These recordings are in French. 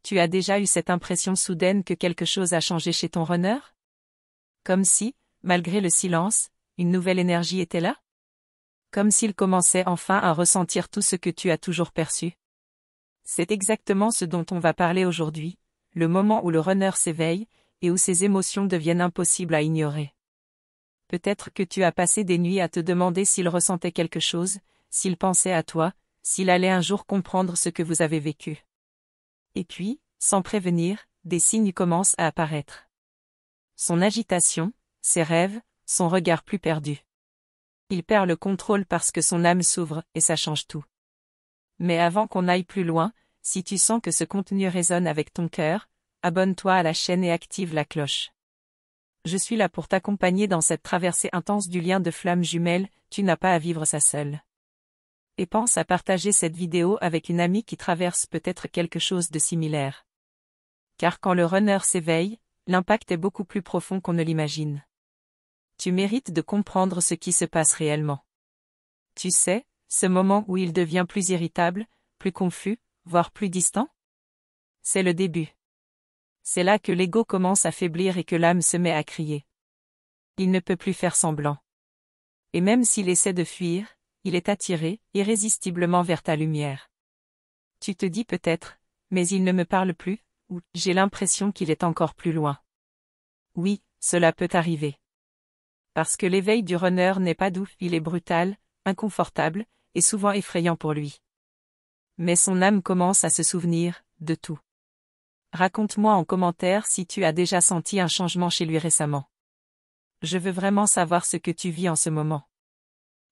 Tu as déjà eu cette impression soudaine que quelque chose a changé chez ton runner? Comme si, malgré le silence, une nouvelle énergie était là? Comme s'il commençait enfin à ressentir tout ce que tu as toujours perçu. C'est exactement ce dont on va parler aujourd'hui, le moment où le runner s'éveille, et où ses émotions deviennent impossibles à ignorer. Peut-être que tu as passé des nuits à te demander s'il ressentait quelque chose, s'il pensait à toi, s'il allait un jour comprendre ce que vous avez vécu. Et puis, sans prévenir, des signes commencent à apparaître. Son agitation, ses rêves, son regard plus perdu. Il perd le contrôle parce que son âme s'ouvre, et ça change tout. Mais avant qu'on aille plus loin, si tu sens que ce contenu résonne avec ton cœur, abonne-toi à la chaîne et active la cloche. Je suis là pour t'accompagner dans cette traversée intense du lien de flamme jumelle, tu n'as pas à vivre ça seul. Et pense à partager cette vidéo avec une amie qui traverse peut-être quelque chose de similaire. Car quand le runner s'éveille, l'impact est beaucoup plus profond qu'on ne l'imagine. Tu mérites de comprendre ce qui se passe réellement. Tu sais, ce moment où il devient plus irritable, plus confus, voire plus distant? C'est le début. C'est là que l'ego commence à faiblir et que l'âme se met à crier. Il ne peut plus faire semblant. Et même s'il essaie de fuir, il est attiré, irrésistiblement vers ta lumière. Tu te dis peut-être, mais il ne me parle plus, ou j'ai l'impression qu'il est encore plus loin. Oui, cela peut arriver. Parce que l'éveil du runner n'est pas doux, il est brutal, inconfortable, et souvent effrayant pour lui. Mais son âme commence à se souvenir de tout. Raconte-moi en commentaire si tu as déjà senti un changement chez lui récemment. Je veux vraiment savoir ce que tu vis en ce moment.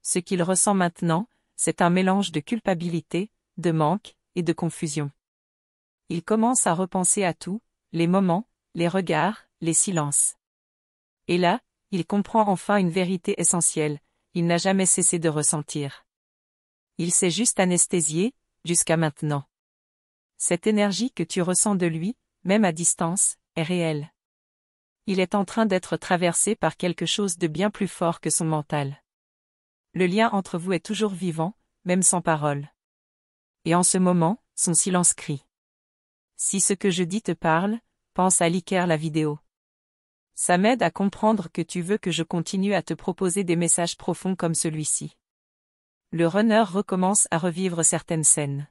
Ce qu'il ressent maintenant, c'est un mélange de culpabilité, de manque, et de confusion. Il commence à repenser à tout, les moments, les regards, les silences. Et là, il comprend enfin une vérité essentielle, il n'a jamais cessé de ressentir. Il s'est juste anesthésié, jusqu'à maintenant. Cette énergie que tu ressens de lui, même à distance, est réelle. Il est en train d'être traversé par quelque chose de bien plus fort que son mental. Le lien entre vous est toujours vivant, même sans parole. Et en ce moment, son silence crie. Si ce que je dis te parle, pense à liker la vidéo. Ça m'aide à comprendre que tu veux que je continue à te proposer des messages profonds comme celui-ci. Le runner recommence à revivre certaines scènes.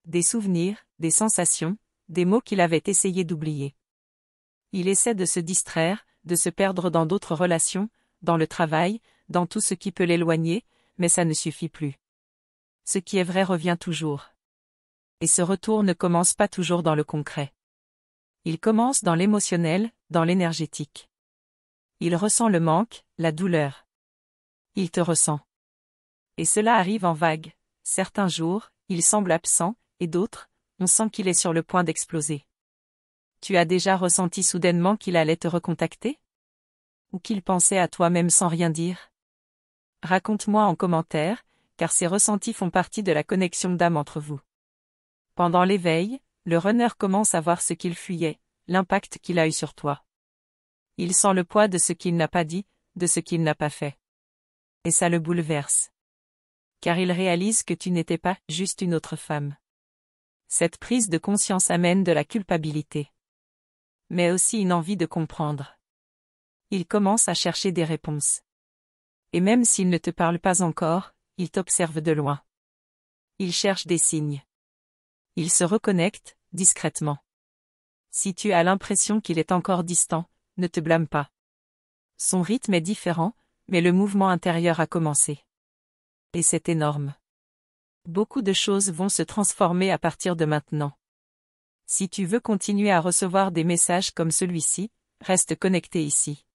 Des souvenirs, des sensations, des mots qu'il avait essayé d'oublier. Il essaie de se distraire, de se perdre dans d'autres relations, dans le travail, dans tout ce qui peut l'éloigner, mais ça ne suffit plus. Ce qui est vrai revient toujours. Et ce retour ne commence pas toujours dans le concret. Il commence dans l'émotionnel, dans l'énergétique. Il ressent le manque, la douleur. Il te ressent. Et cela arrive en vagues. Certains jours, il semble absent, et d'autres, on sent qu'il est sur le point d'exploser. Tu as déjà ressenti soudainement qu'il allait te recontacter? Ou qu'il pensait à toi même sans rien dire? Raconte-moi en commentaire, car ces ressentis font partie de la connexion d'âme entre vous. Pendant l'éveil, le runner commence à voir ce qu'il fuyait, l'impact qu'il a eu sur toi. Il sent le poids de ce qu'il n'a pas dit, de ce qu'il n'a pas fait. Et ça le bouleverse. Car il réalise que tu n'étais pas juste une autre femme. Cette prise de conscience amène de la culpabilité. Mais aussi une envie de comprendre. Il commence à chercher des réponses. Et même s'il ne te parle pas encore, il t'observe de loin. Il cherche des signes. Il se reconnecte, discrètement. Si tu as l'impression qu'il est encore distant, ne te blâme pas. Son rythme est différent, mais le mouvement intérieur a commencé. Et c'est énorme. Beaucoup de choses vont se transformer à partir de maintenant. Si tu veux continuer à recevoir des messages comme celui-ci, reste connecté ici.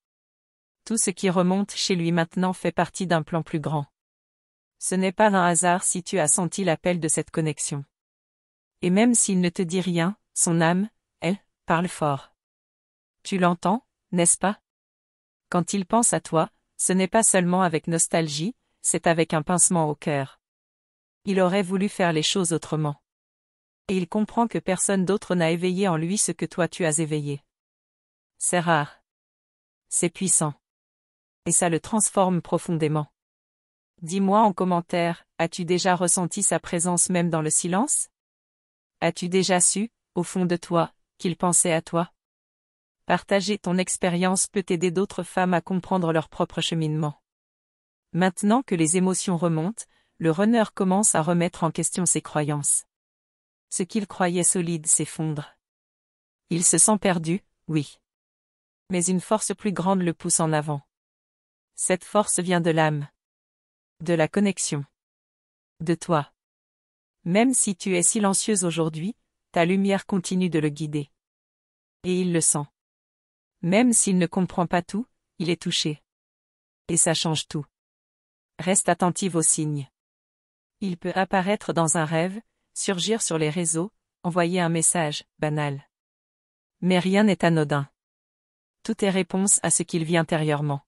Tout ce qui remonte chez lui maintenant fait partie d'un plan plus grand. Ce n'est pas un hasard si tu as senti l'appel de cette connexion. Et même s'il ne te dit rien, son âme, elle, parle fort. Tu l'entends, n'est-ce pas? Quand il pense à toi, ce n'est pas seulement avec nostalgie, c'est avec un pincement au cœur. Il aurait voulu faire les choses autrement. Et il comprend que personne d'autre n'a éveillé en lui ce que toi tu as éveillé. C'est rare. C'est puissant. Et ça le transforme profondément. Dis-moi en commentaire, as-tu déjà ressenti sa présence même dans le silence? As-tu déjà su au fond de toi, qu'il pensait à toi. Partager ton expérience peut aider d'autres femmes à comprendre leur propre cheminement. Maintenant que les émotions remontent, le runner commence à remettre en question ses croyances. Ce qu'il croyait solide s'effondre. Il se sent perdu, oui. Mais une force plus grande le pousse en avant. Cette force vient de l'âme. De la connexion. De toi. Même si tu es silencieuse aujourd'hui, ta lumière continue de le guider. Et il le sent. Même s'il ne comprend pas tout, il est touché. Et ça change tout. Reste attentive aux signes. Il peut apparaître dans un rêve, surgir sur les réseaux, envoyer un message, banal. Mais rien n'est anodin. Tout est réponse à ce qu'il vit intérieurement.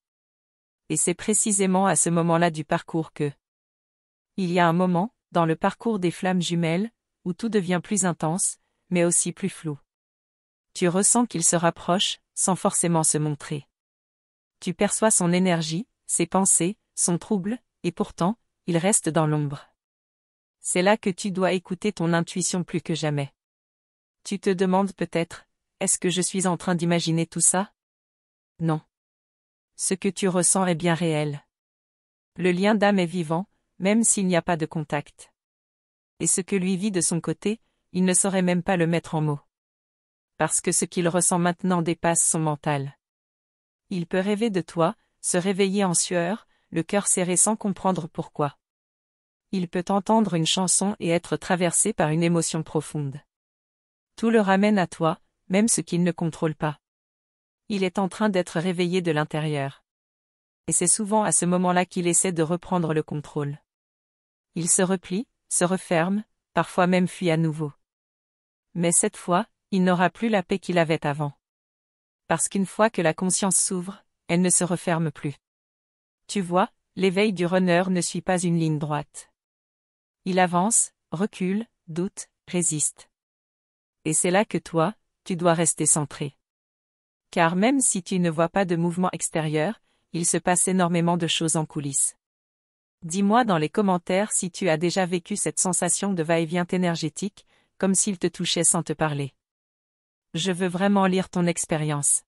Et c'est précisément à ce moment-là du parcours que il y a un moment, dans le parcours des flammes jumelles, où tout devient plus intense, mais aussi plus flou. Tu ressens qu'il se rapproche, sans forcément se montrer. Tu perçois son énergie, ses pensées, son trouble, et pourtant, il reste dans l'ombre. C'est là que tu dois écouter ton intuition plus que jamais. Tu te demandes peut-être, est-ce que je suis en train d'imaginer tout ça? Non. Ce que tu ressens est bien réel. Le lien d'âme est vivant, même s'il n'y a pas de contact. Et ce que lui vit de son côté, il ne saurait même pas le mettre en mots. Parce que ce qu'il ressent maintenant dépasse son mental. Il peut rêver de toi, se réveiller en sueur, le cœur serré sans comprendre pourquoi. Il peut entendre une chanson et être traversé par une émotion profonde. Tout le ramène à toi, même ce qu'il ne contrôle pas. Il est en train d'être réveillé de l'intérieur. Et c'est souvent à ce moment-là qu'il essaie de reprendre le contrôle. Il se replie, se referme, parfois même fuit à nouveau. Mais cette fois, il n'aura plus la paix qu'il avait avant. Parce qu'une fois que la conscience s'ouvre, elle ne se referme plus. Tu vois, l'éveil du runner ne suit pas une ligne droite. Il avance, recule, doute, résiste. Et c'est là que toi, tu dois rester centré. Car même si tu ne vois pas de mouvement extérieur, il se passe énormément de choses en coulisses. Dis-moi dans les commentaires si tu as déjà vécu cette sensation de va-et-vient énergétique, comme s'il te touchait sans te parler. Je veux vraiment lire ton expérience.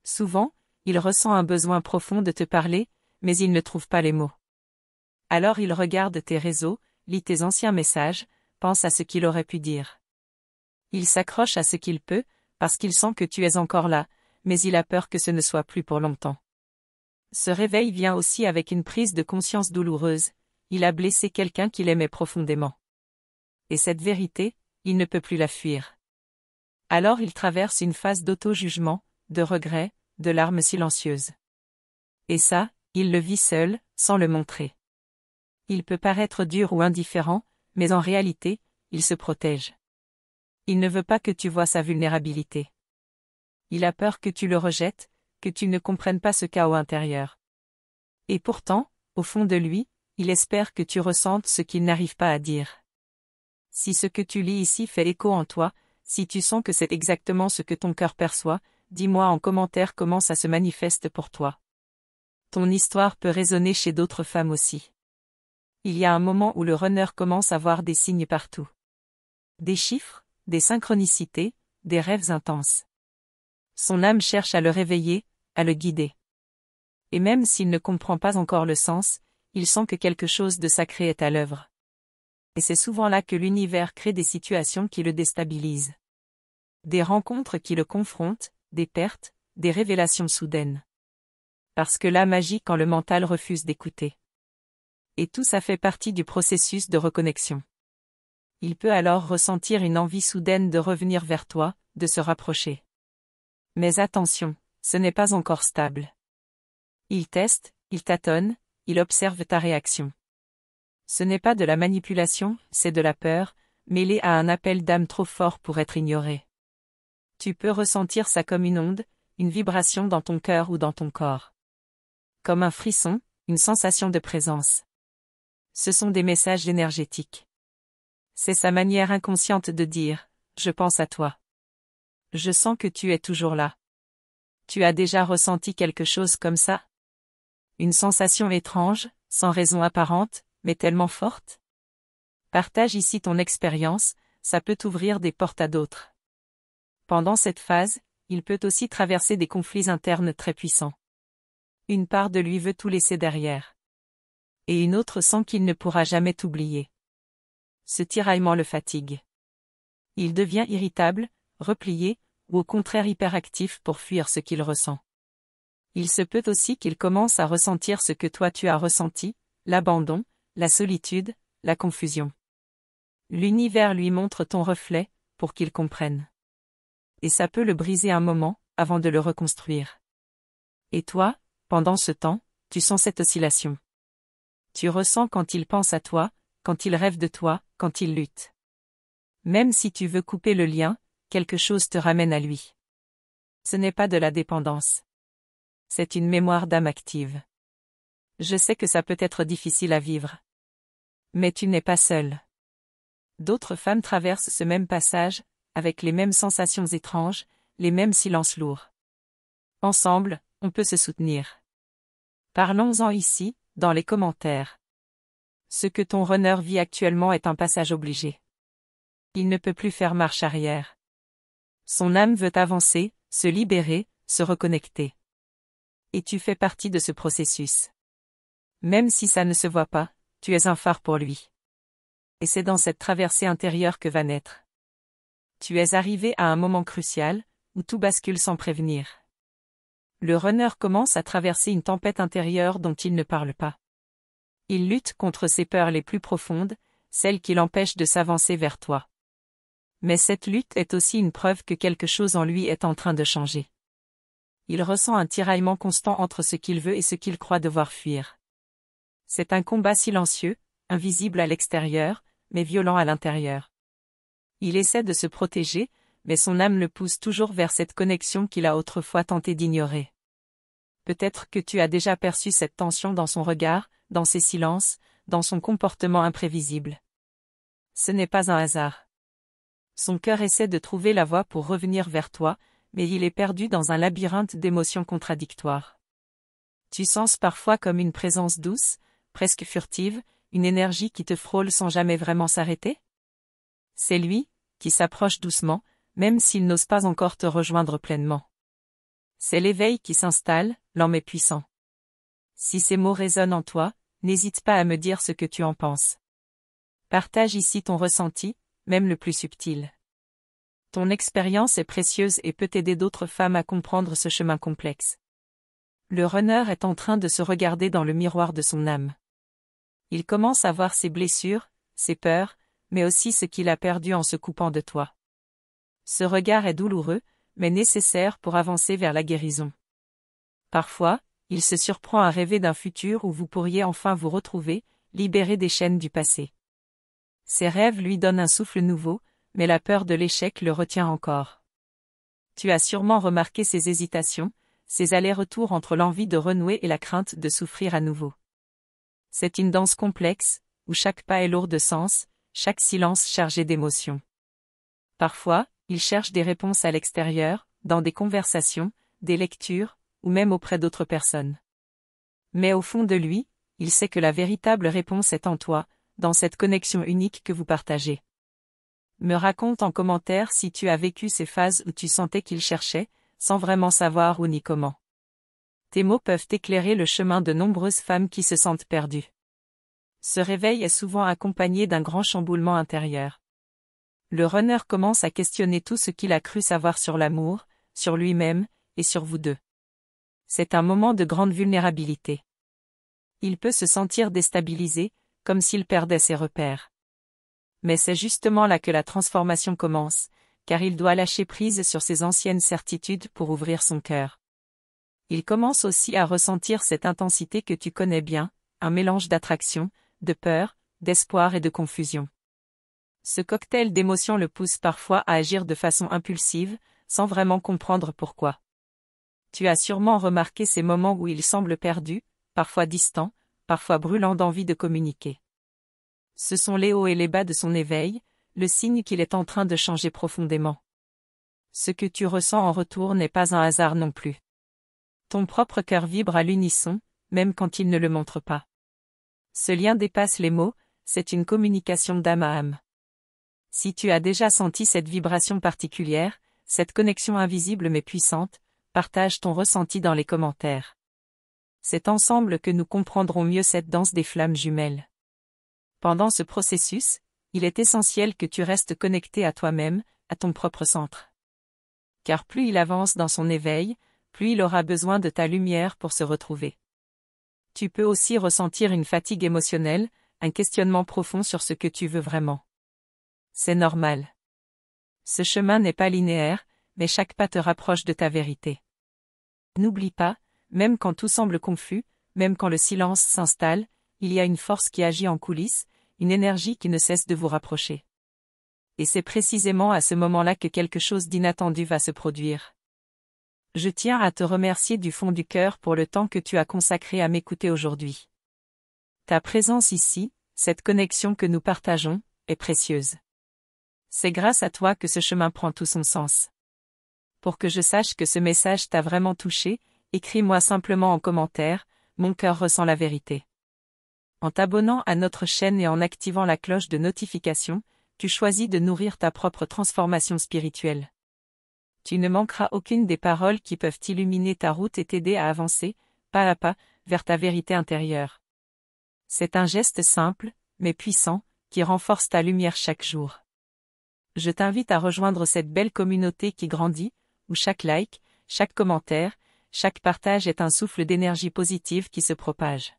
Souvent, il ressent un besoin profond de te parler, mais il ne trouve pas les mots. Alors il regarde tes réseaux, lit tes anciens messages, pense à ce qu'il aurait pu dire. Il s'accroche à ce qu'il peut, parce qu'il sent que tu es encore là, mais il a peur que ce ne soit plus pour longtemps. Ce réveil vient aussi avec une prise de conscience douloureuse, il a blessé quelqu'un qu'il aimait profondément. Et cette vérité, il ne peut plus la fuir. Alors il traverse une phase d'auto-jugement, de regret, de larmes silencieuses. Et ça, il le vit seul, sans le montrer. Il peut paraître dur ou indifférent, mais en réalité, il se protège. Il ne veut pas que tu vois sa vulnérabilité. Il a peur que tu le rejettes, que tu ne comprennes pas ce chaos intérieur. Et pourtant, au fond de lui, il espère que tu ressentes ce qu'il n'arrive pas à dire. Si ce que tu lis ici fait écho en toi, si tu sens que c'est exactement ce que ton cœur perçoit, dis-moi en commentaire comment ça se manifeste pour toi. Ton histoire peut résonner chez d'autres femmes aussi. Il y a un moment où le runner commence à voir des signes partout. Des chiffres, des synchronicités, des rêves intenses. Son âme cherche à le réveiller, à le guider. Et même s'il ne comprend pas encore le sens, il sent que quelque chose de sacré est à l'œuvre. Et c'est souvent là que l'univers crée des situations qui le déstabilisent. Des rencontres qui le confrontent, des pertes, des révélations soudaines. Parce que l'âme agit quand le mental refuse d'écouter. Et tout ça fait partie du processus de reconnexion. Il peut alors ressentir une envie soudaine de revenir vers toi, de se rapprocher. Mais attention, ce n'est pas encore stable. Il teste, il tâtonne, il observe ta réaction. Ce n'est pas de la manipulation, c'est de la peur, mêlée à un appel d'âme trop fort pour être ignoré. Tu peux ressentir ça comme une onde, une vibration dans ton cœur ou dans ton corps. Comme un frisson, une sensation de présence. Ce sont des messages énergétiques. C'est sa manière inconsciente de dire « Je pense à toi ». Je sens que tu es toujours là. Tu as déjà ressenti quelque chose comme ça? Une sensation étrange, sans raison apparente, mais tellement forte? Partage ici ton expérience, ça peut ouvrir des portes à d'autres. Pendant cette phase, il peut aussi traverser des conflits internes très puissants. Une part de lui veut tout laisser derrière. Et une autre sent qu'il ne pourra jamais t'oublier. Ce tiraillement le fatigue. Il devient irritable, replié, ou au contraire hyperactif pour fuir ce qu'il ressent. Il se peut aussi qu'il commence à ressentir ce que toi tu as ressenti, l'abandon, la solitude, la confusion. L'univers lui montre ton reflet, pour qu'il comprenne. Et ça peut le briser un moment, avant de le reconstruire. Et toi, pendant ce temps, tu sens cette oscillation. Tu ressens quand il pense à toi, quand il rêve de toi, quand il lutte. Même si tu veux couper le lien, quelque chose te ramène à lui. Ce n'est pas de la dépendance. C'est une mémoire d'âme active. Je sais que ça peut être difficile à vivre. Mais tu n'es pas seule. D'autres femmes traversent ce même passage, avec les mêmes sensations étranges, les mêmes silences lourds. Ensemble, on peut se soutenir. Parlons-en ici, dans les commentaires. Ce que ton runner vit actuellement est un passage obligé. Il ne peut plus faire marche arrière. Son âme veut avancer, se libérer, se reconnecter. Et tu fais partie de ce processus. Même si ça ne se voit pas, tu es un phare pour lui. Et c'est dans cette traversée intérieure que va naître. Tu es arrivé à un moment crucial, où tout bascule sans prévenir. Le runner commence à traverser une tempête intérieure dont il ne parle pas. Il lutte contre ses peurs les plus profondes, celles qui l'empêchent de s'avancer vers toi. Mais cette lutte est aussi une preuve que quelque chose en lui est en train de changer. Il ressent un tiraillement constant entre ce qu'il veut et ce qu'il croit devoir fuir. C'est un combat silencieux, invisible à l'extérieur, mais violent à l'intérieur. Il essaie de se protéger, mais son âme le pousse toujours vers cette connexion qu'il a autrefois tenté d'ignorer. Peut-être que tu as déjà perçu cette tension dans son regard, dans ses silences, dans son comportement imprévisible. Ce n'est pas un hasard. Son cœur essaie de trouver la voie pour revenir vers toi, mais il est perdu dans un labyrinthe d'émotions contradictoires. Tu sens parfois comme une présence douce, presque furtive, une énergie qui te frôle sans jamais vraiment s'arrêter? C'est lui, qui s'approche doucement, même s'il n'ose pas encore te rejoindre pleinement. C'est l'éveil qui s'installe, lent mais puissant. Si ces mots résonnent en toi, n'hésite pas à me dire ce que tu en penses. Partage ici ton ressenti, même le plus subtil. Ton expérience est précieuse et peut aider d'autres femmes à comprendre ce chemin complexe. Le runner est en train de se regarder dans le miroir de son âme. Il commence à voir ses blessures, ses peurs, mais aussi ce qu'il a perdu en se coupant de toi. Ce regard est douloureux, mais nécessaire pour avancer vers la guérison. Parfois, il se surprend à rêver d'un futur où vous pourriez enfin vous retrouver, libéré des chaînes du passé. Ces rêves lui donnent un souffle nouveau, mais la peur de l'échec le retient encore. Tu as sûrement remarqué ses hésitations, ses allers-retours entre l'envie de renouer et la crainte de souffrir à nouveau. C'est une danse complexe, où chaque pas est lourd de sens, chaque silence chargé d'émotions. Parfois, il cherche des réponses à l'extérieur, dans des conversations, des lectures, ou même auprès d'autres personnes. Mais au fond de lui, il sait que la véritable réponse est en toi, dans cette connexion unique que vous partagez. Me raconte en commentaire si tu as vécu ces phases où tu sentais qu'il cherchait, sans vraiment savoir où ni comment. Tes mots peuvent éclairer le chemin de nombreuses femmes qui se sentent perdues. Ce réveil est souvent accompagné d'un grand chamboulement intérieur. Le runner commence à questionner tout ce qu'il a cru savoir sur l'amour, sur lui-même, et sur vous deux. C'est un moment de grande vulnérabilité. Il peut se sentir déstabilisé, comme s'il perdait ses repères. Mais c'est justement là que la transformation commence, car il doit lâcher prise sur ses anciennes certitudes pour ouvrir son cœur. Il commence aussi à ressentir cette intensité que tu connais bien, un mélange d'attraction, de peur, d'espoir et de confusion. Ce cocktail d'émotions le pousse parfois à agir de façon impulsive, sans vraiment comprendre pourquoi. Tu as sûrement remarqué ces moments où il semble perdu, parfois distant, parfois brûlant d'envie de communiquer. Ce sont les hauts et les bas de son éveil, le signe qu'il est en train de changer profondément. Ce que tu ressens en retour n'est pas un hasard non plus. Ton propre cœur vibre à l'unisson, même quand il ne le montre pas. Ce lien dépasse les mots, c'est une communication d'âme à âme. Si tu as déjà senti cette vibration particulière, cette connexion invisible mais puissante, partage ton ressenti dans les commentaires. C'est ensemble que nous comprendrons mieux cette danse des flammes jumelles. Pendant ce processus, il est essentiel que tu restes connecté à toi-même, à ton propre centre. Car plus il avance dans son éveil, plus il aura besoin de ta lumière pour se retrouver. Tu peux aussi ressentir une fatigue émotionnelle, un questionnement profond sur ce que tu veux vraiment. C'est normal. Ce chemin n'est pas linéaire, mais chaque pas te rapproche de ta vérité. N'oublie pas, même quand tout semble confus, même quand le silence s'installe, il y a une force qui agit en coulisses, une énergie qui ne cesse de vous rapprocher. Et c'est précisément à ce moment-là que quelque chose d'inattendu va se produire. Je tiens à te remercier du fond du cœur pour le temps que tu as consacré à m'écouter aujourd'hui. Ta présence ici, cette connexion que nous partageons, est précieuse. C'est grâce à toi que ce chemin prend tout son sens. Pour que je sache que ce message t'a vraiment touché, écris-moi simplement en commentaire, mon cœur ressent la vérité. En t'abonnant à notre chaîne et en activant la cloche de notification, tu choisis de nourrir ta propre transformation spirituelle. Tu ne manqueras aucune des paroles qui peuvent illuminer ta route et t'aider à avancer, pas à pas, vers ta vérité intérieure. C'est un geste simple, mais puissant, qui renforce ta lumière chaque jour. Je t'invite à rejoindre cette belle communauté qui grandit, où chaque like, chaque commentaire, chaque partage est un souffle d'énergie positive qui se propage.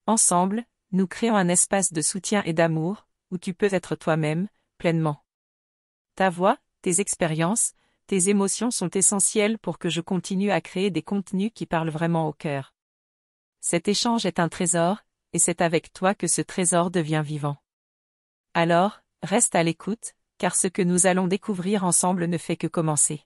Ensemble, nous créons un espace de soutien et d'amour, où tu peux être toi-même, pleinement. Ta voix, tes expériences, tes émotions sont essentielles pour que je continue à créer des contenus qui parlent vraiment au cœur. Cet échange est un trésor, et c'est avec toi que ce trésor devient vivant. Alors, reste à l'écoute, car ce que nous allons découvrir ensemble ne fait que commencer.